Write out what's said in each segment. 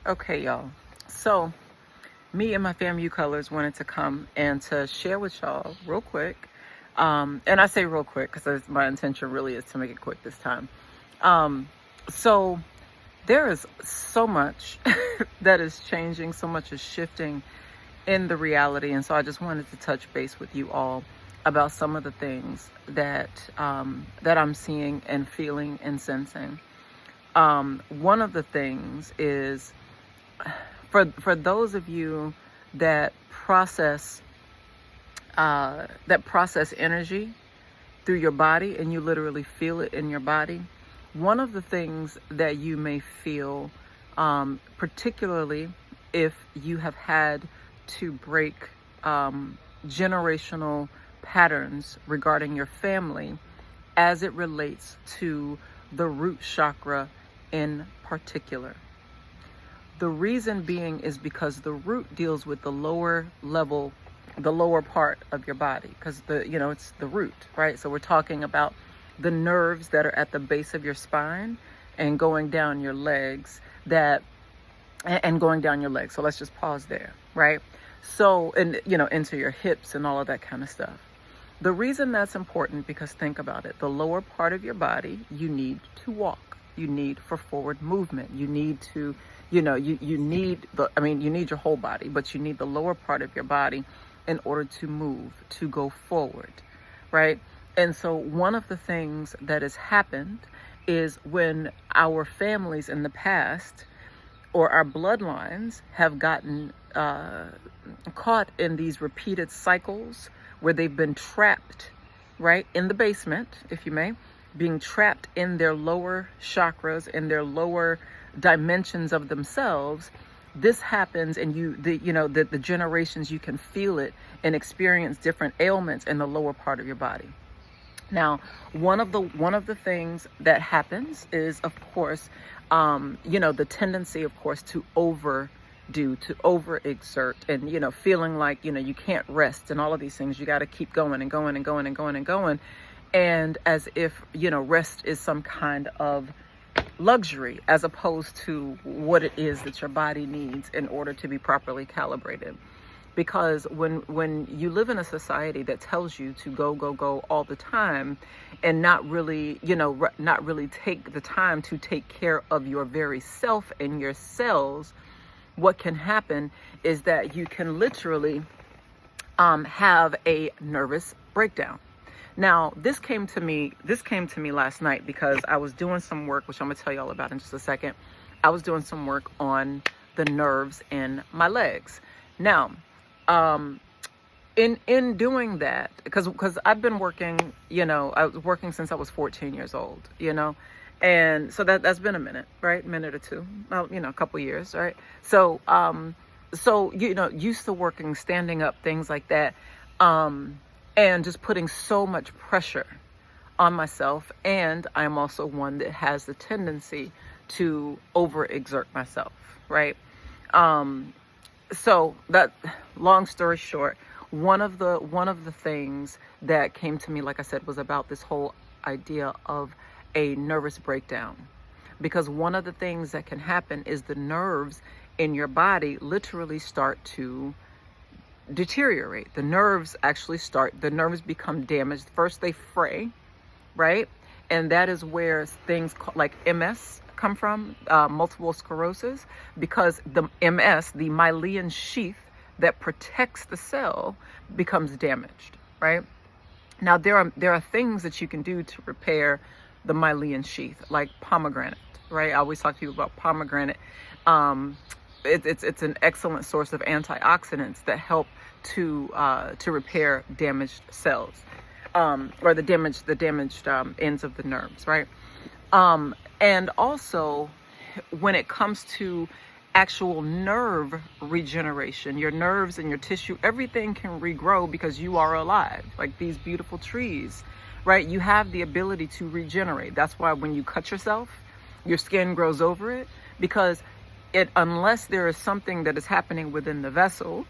Okay, y'all. So, me and my FAMU colors wanted to come and to share with y'all real quick. And I say real quick because my intention really is to make it quick this time. So, there is so much that is changing, so much is shifting in the reality. And so I just wanted to touch base with you all about some of the things that I'm seeing and feeling and sensing. One of the things is for those of you that process energy through your body and you literally feel it in your body. One of the things that you may feel, particularly if you have had to break generational patterns regarding your family as it relates to the root chakra in particular. The reason being is because the root deals with the lower level, the lower part of your body, because it's the root, right? So we're talking about the nerves that are at the base of your spine and going down your legs and going down your legs. So let's just pause there, right? So, and into your hips and all of that kind of stuff. The reason that's important, because think about it, the lower part of your body, you need to walk. You need for forward movement. You need to, you need you need your whole body, but you need the lower part of your body in order to move, to go forward, right? And so one of the things that has happened is when our families in the past or our bloodlines have gotten caught in these repeated cycles where they've been trapped, right, in the basement, if you may, being trapped in their lower chakras, in their lower dimensions of themselves. This happens, and the generations, you can feel it and experience different ailments in the lower part of your body. Now, one of the things that happens is, of course, the tendency, of course, to overexert and, feeling like, you can't rest and all of these things. You got to keep going and going and going and going and going. And as if, rest is some kind of luxury as opposed to what it is that your body needs in order to be properly calibrated. Because when you live in a society that tells you to go all the time and not really take the time to take care of your very self and your cells, what can happen is that you can literally have a nervous breakdown. Now, this came to me last night because I was doing some work, which I'm going to tell you all about in just a second. I was doing some work on the nerves in my legs. Now, in doing that, because I've been working, I was working since I was 14 years old, and so that's been a minute, right? Minute or two, a couple years, right? So, used to working, standing up, things like that, and just putting so much pressure on myself. And I'm also one that has the tendency to overexert myself, right? So that, long story short, one of the things that came to me, like I said, was about this whole idea of a nervous breakdown. Because one of the things that can happen is the nerves in your body literally start to deteriorate. The nerves become damaged. First they fray, right? And that is where things like MS come from, multiple sclerosis, because the MS, the myelin sheath that protects the cell, becomes damaged, right? Now there are things that you can do to repair the myelin sheath, like pomegranate, right? I always talk to you about pomegranate. It's an excellent source of antioxidants that help to repair damaged cells, or the damaged ends of the nerves, right? And also, when it comes to actual nerve regeneration, your nerves and your tissue, everything can regrow because you are alive, like these beautiful trees, right? You have the ability to regenerate. That's why when you cut yourself, your skin grows over it, because unless there is something that is happening within the vessel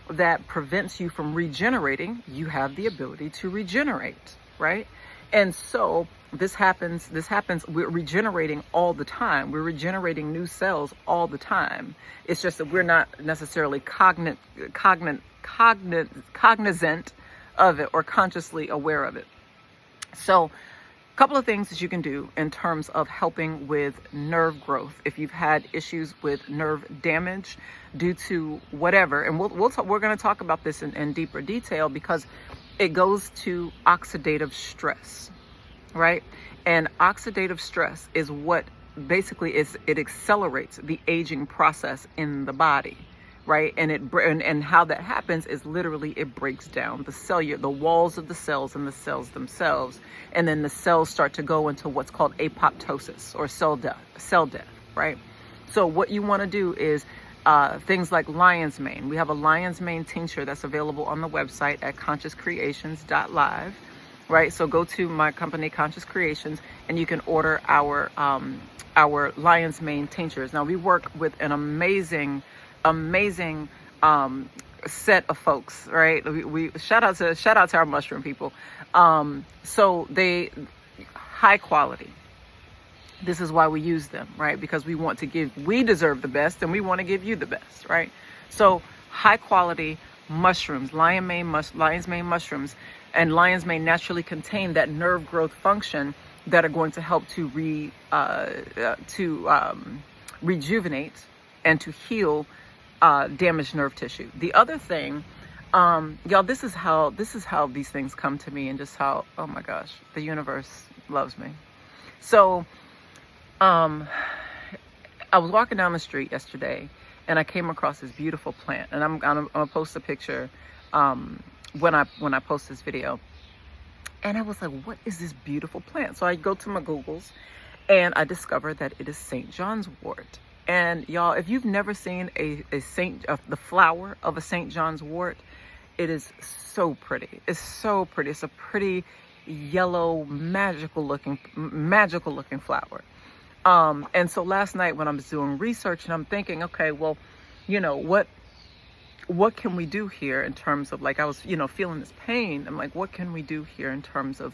that prevents you from regenerating, you have the ability to regenerate, right? And so This happens. We're regenerating all the time. We're regenerating new cells all the time. It's just that we're not necessarily cognizant of it or consciously aware of it. So a couple of things that you can do in terms of helping with nerve growth. If you've had issues with nerve damage due to whatever, and we're going to talk about this in deeper detail, because it goes to oxidative stress, right? And oxidative stress is what basically it accelerates the aging process in the body, right? And how that happens is literally it breaks down the walls of the cells and the cells themselves, and then the cells start to go into what's called apoptosis, or cell death, right? So what you want to do is things like lion's mane. We have a lion's mane tincture that's available on the website at consciouscreations.live, right? So go to my company, Conscious Creations, and you can order our lion's mane tinctures. Now, we work with an amazing set of folks, right? We shout out to our mushroom people. So they high quality. This is why we use them, right? Because we deserve the best, and we want to give you the best, right? So high quality mushrooms, lion's mane mushrooms, and lion's mane naturally contain that nerve growth function that are going to help to rejuvenate and to heal damaged nerve tissue. The other thing, y'all, this is how these things come to me, and just how, oh my gosh, the universe loves me. So I was walking down the street yesterday, and I came across this beautiful plant, and I'm gonna post a picture when I post this video. And I was like, what is this beautiful plant? So I go to my Googles, and I discover that it is St. John's wort. And y'all, if you've never seen the flower of a St. John's wort, it is so pretty. It's so pretty. It's a pretty yellow, magical looking flower. And so last night when I was doing research, and I'm thinking, okay, well, what can we do here in terms of, like, I was, feeling this pain. I'm like, what can we do here in terms of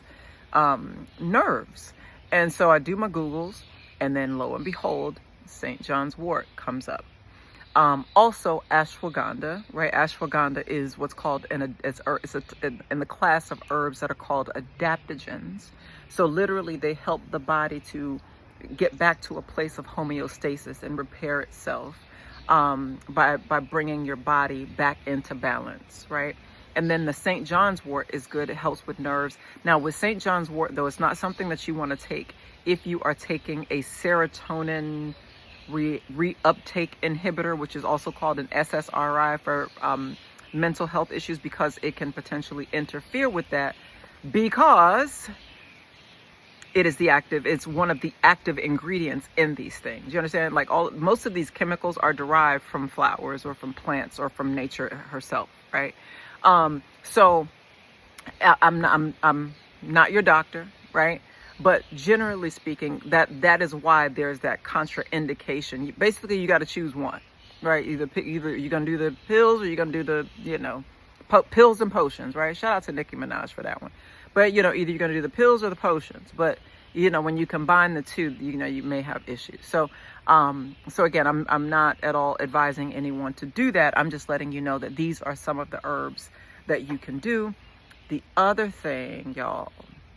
nerves? And so I do my Googles, and then lo and behold, St. John's wort comes up. Also ashwagandha, right? Ashwagandha is what's called in the class of herbs that are called adaptogens. So literally they help the body to get back to a place of homeostasis and repair itself by bringing your body back into balance, right? And then the St. John's wort is good. It helps with nerves. Now with St. John's wort, though, it's not something that you want to take if you are taking a serotonin reuptake inhibitor, which is also called an SSRI for mental health issues, because it can potentially interfere with that, because it's one of the active ingredients in these things. You understand? Like most of these chemicals are derived from flowers or from plants or from nature herself, right? So I'm not your doctor, right? But generally speaking, that is why there's that contraindication. Basically, you got to choose one, right? Either you're gonna do the pills, or you're gonna do the pills and potions, right? Shout out to Nicki Minaj for that one. But either you're gonna do the pills or the potions. But when you combine the two, you may have issues. So again, I'm not at all advising anyone to do that. I'm just letting you know that these are some of the herbs that you can do. The other thing, y'all,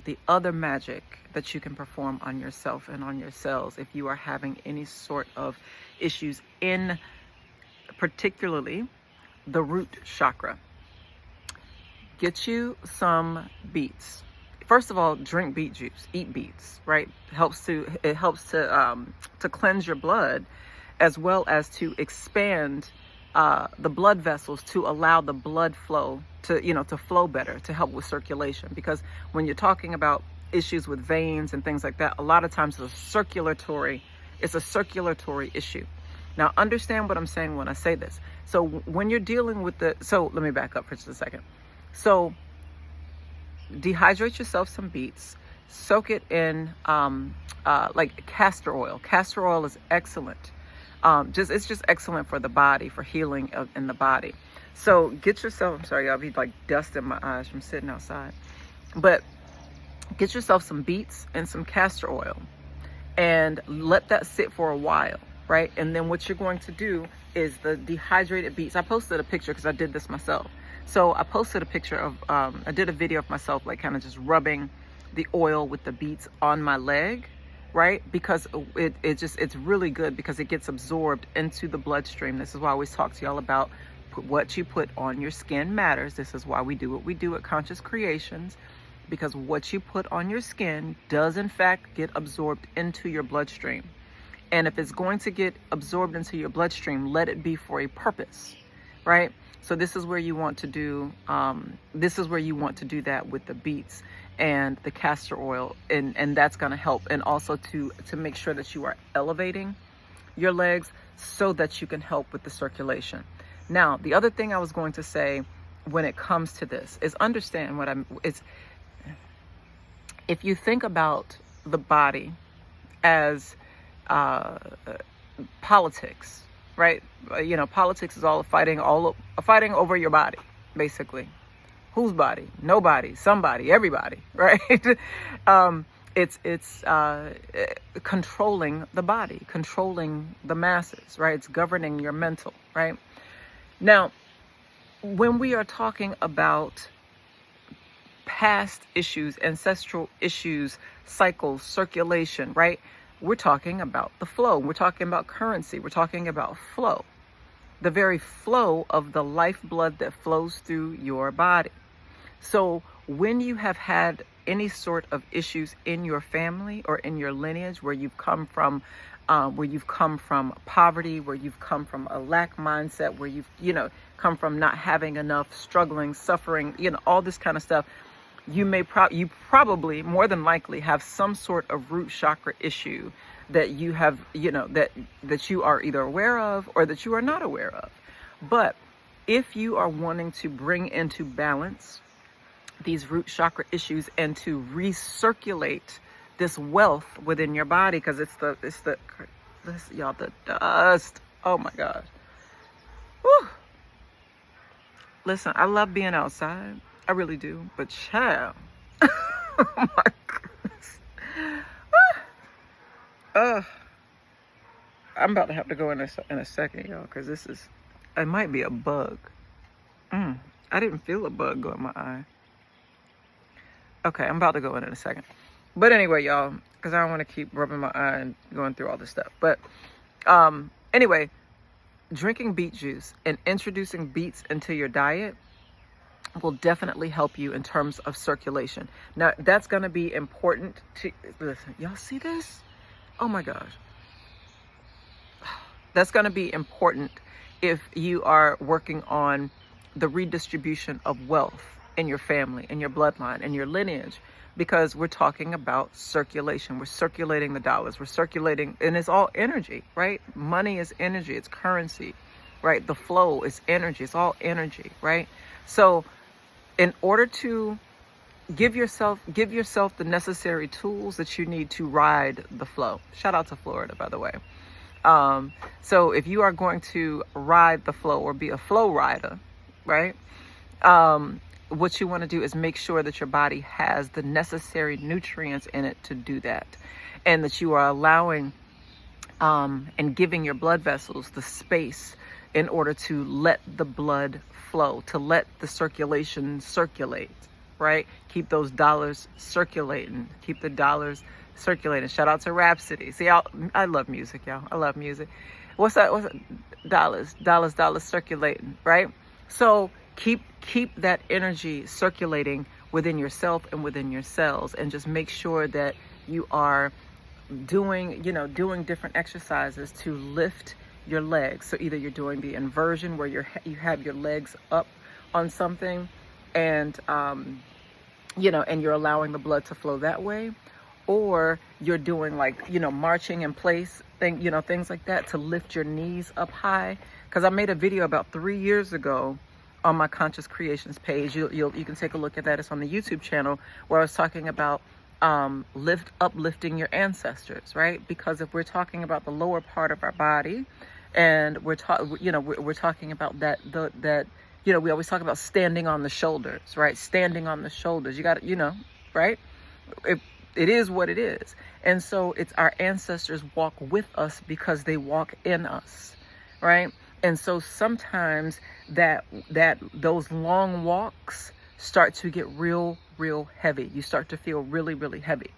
the other magic that you can perform on yourself and on your cells, if you are having any sort of issues in particularly the root chakra, get you some beets. First of all, drink beet juice, eat beets, right? It helps to cleanse your blood, as well as to expand the blood vessels, to allow the blood flow to flow better, to help with circulation. Because when you're talking about issues with veins and things like that, a lot of times it's a circulatory issue. Now, understand what I'm saying when I say this. So when you're dealing with so let me back up for just a second. So dehydrate yourself some beets, soak it in like castor oil. Castor oil is excellent. It's just excellent for the body, for healing in the body. So get yourself, I'm sorry, I'll be like dust in my eyes from sitting outside. But get yourself some beets and some castor oil and let that sit for a while, right? And then what you're going to do is the dehydrated beets. I posted a picture because I did this myself. So I posted a picture of, I did a video of myself, like kind of just rubbing the oil with the beets on my leg, right? Because it's really good because it gets absorbed into the bloodstream. This is why I always talk to y'all about what you put on your skin matters. This is why we do what we do at Conscious Creations, because what you put on your skin does in fact get absorbed into your bloodstream. And if it's going to get absorbed into your bloodstream, let it be for a purpose, right? So this is where you want to do, that with the beets and the castor oil, and that's going to help. And also to make sure that you are elevating your legs so that you can help with the circulation. Now, the other thing I was going to say when it comes to this is understand if you think about the body as politics, right? You know, politics is all fighting over your body, basically. Whose body? Nobody, somebody, everybody, right? It's controlling the body, controlling the masses, right? It's governing your mental, right? Now, when we are talking about past issues, ancestral issues, cycles, circulation, right? We're talking about the flow. We're talking about currency. We're talking about flow. The very flow of the lifeblood that flows through your body. So when you have had any sort of issues in your family or in your lineage where you've come from poverty, where you've come from a lack mindset, where you've, come from not having enough, struggling, suffering, all this kind of stuff, you probably more than likely have some sort of root chakra issue that you have, that you are either aware of or that you are not aware of. But if you are wanting to bring into balance these root chakra issues and to recirculate this wealth within your body, because it's the dust. Oh my gosh. Whew. Listen, I love being outside. I really do. But child, oh my goodness. I'm about to have to go in a second, y'all, because it might be a bug. I didn't feel a bug go in my eye. Okay, I'm about to go in a second. But anyway, y'all, because I don't want to keep rubbing my eye and going through all this stuff. But anyway, drinking beet juice and introducing beets into your diet will definitely help you in terms of circulation. Now, that's going to be important to, listen, y'all see this? Oh my gosh. That's going to be important if you are working on the redistribution of wealth in your family, in your bloodline, in your lineage, because we're talking about circulation. We're circulating the dollars. We're circulating, and it's all energy, right? Money is energy. It's currency, right? The flow is energy. It's all energy, right? So in order to give yourself the necessary tools that you need to ride the flow. Shout out to Florida, by the way. So if you are going to ride the flow or be a flow rider, right? What you want to do is make sure that your body has the necessary nutrients in it to do that, and that you are allowing and giving your blood vessels the space in order to let the blood flow, to let the circulation circulate, right? Keep those dollars circulating. Keep the dollars circulating. Shout out to Rhapsody. See, I love music, y'all. I love music. What's that? Dollars circulating, right? So keep that energy circulating within yourself and within your cells, and just make sure that you are doing different exercises to lift your legs. So either you're doing the inversion where you have your legs up on something, and and you're allowing the blood to flow that way, or you're doing marching in place things like that to lift your knees up high. Because I made a video about 3 years ago on my Conscious Creations page. You can take a look at that. It's on the YouTube channel, where I was talking about uplifting your ancestors, right? Because if we're talking about the lower part of our body, and we're talking about that we always talk about standing on the shoulders, right? Standing on the shoulders. You got to, right? It is what it is. And so it's our ancestors walk with us because they walk in us, right? And so sometimes those long walks start to get real heavy. You start to feel really heavy.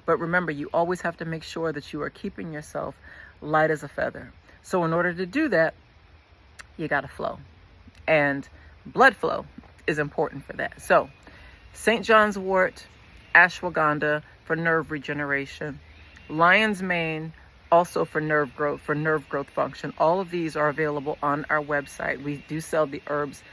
But remember, you always have to make sure that you are keeping yourself light as a feather. So in order to do that, you got to flow. And blood flow is important for that. So St. John's wort, ashwagandha for nerve regeneration, lion's mane also for nerve growth function. All of these are available on our website. We do sell the herbs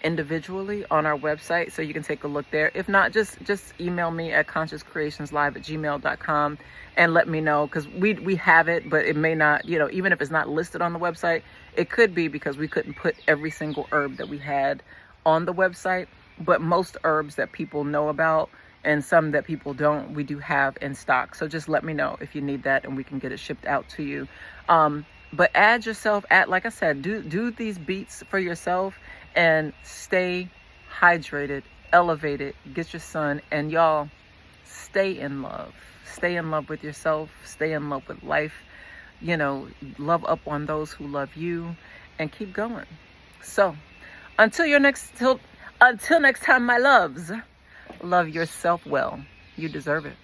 individually on our website, so you can take a look there. If not, just email me at consciouscreationslive@gmail.com and let me know, because we have it, but it may not, even if it's not listed on the website, it could be because we couldn't put every single herb that we had on the website. But most herbs that people know about and some that people don't, we do have in stock. So just let me know if you need that and we can get it shipped out to you. But like I said, do these beats for yourself and stay hydrated, elevated, get your sun, and y'all stay in love. Stay in love with yourself, stay in love with life, love up on those who love you, and keep going. So until next time, my loves, love yourself well. You deserve it.